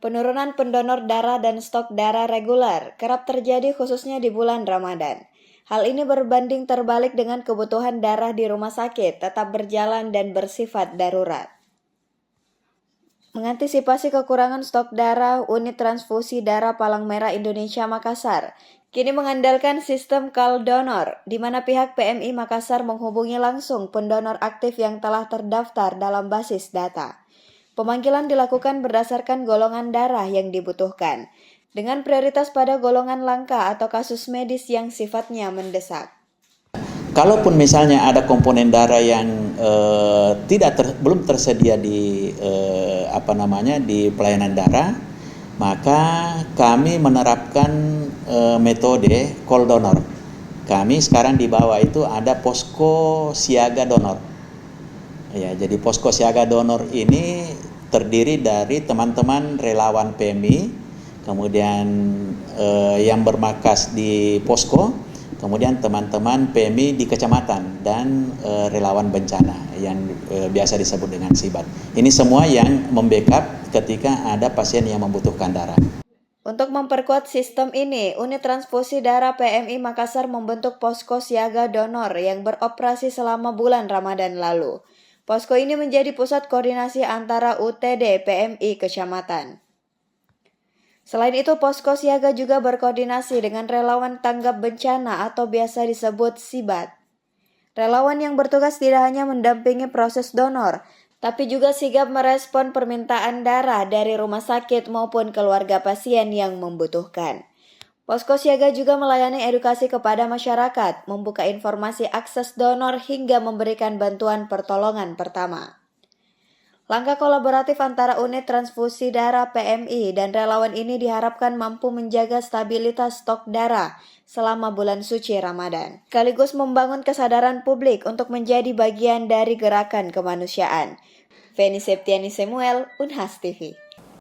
Penurunan pendonor darah dan stok darah reguler kerap terjadi khususnya di bulan Ramadan. Hal ini berbanding terbalik dengan kebutuhan darah di rumah sakit tetap berjalan dan bersifat darurat. Mengantisipasi kekurangan stok darah, Unit Transfusi Darah Palang Merah Indonesia Makassar kini mengandalkan sistem call donor, di mana pihak PMI Makassar menghubungi langsung pendonor aktif yang telah terdaftar dalam basis data. Pemanggilan dilakukan berdasarkan golongan darah yang dibutuhkan, dengan prioritas pada golongan langka atau kasus medis yang sifatnya mendesak. Kalaupun misalnya ada komponen darah yang belum tersedia di di pelayanan darah, maka kami menerapkan metode call donor. Kami sekarang di bawah itu ada posko siaga donor. Ya, jadi posko siaga donor ini terdiri dari teman-teman relawan PMI, kemudian yang bermarkas di posko, kemudian teman-teman PMI di kecamatan dan relawan bencana yang biasa disebut dengan SIBAT. Ini semua yang membackup ketika ada pasien yang membutuhkan darah. Untuk memperkuat sistem ini, Unit Transfusi Darah PMI Makassar membentuk posko siaga donor yang beroperasi selama bulan Ramadan lalu. Posko ini menjadi pusat koordinasi antara UTD PMI kecamatan. Selain itu, posko siaga juga berkoordinasi dengan relawan tanggap bencana atau biasa disebut SIBAT. Relawan yang bertugas tidak hanya mendampingi proses donor, tapi juga sigap merespon permintaan darah dari rumah sakit maupun keluarga pasien yang membutuhkan. Posko siaga juga melayani edukasi kepada masyarakat, membuka informasi akses donor hingga memberikan bantuan pertolongan pertama. Langkah kolaboratif antara Unit Transfusi Darah PMI dan relawan ini diharapkan mampu menjaga stabilitas stok darah selama bulan suci Ramadan, sekaligus membangun kesadaran publik untuk menjadi bagian dari gerakan kemanusiaan. Feni Septiani Samuel, Unhas TV.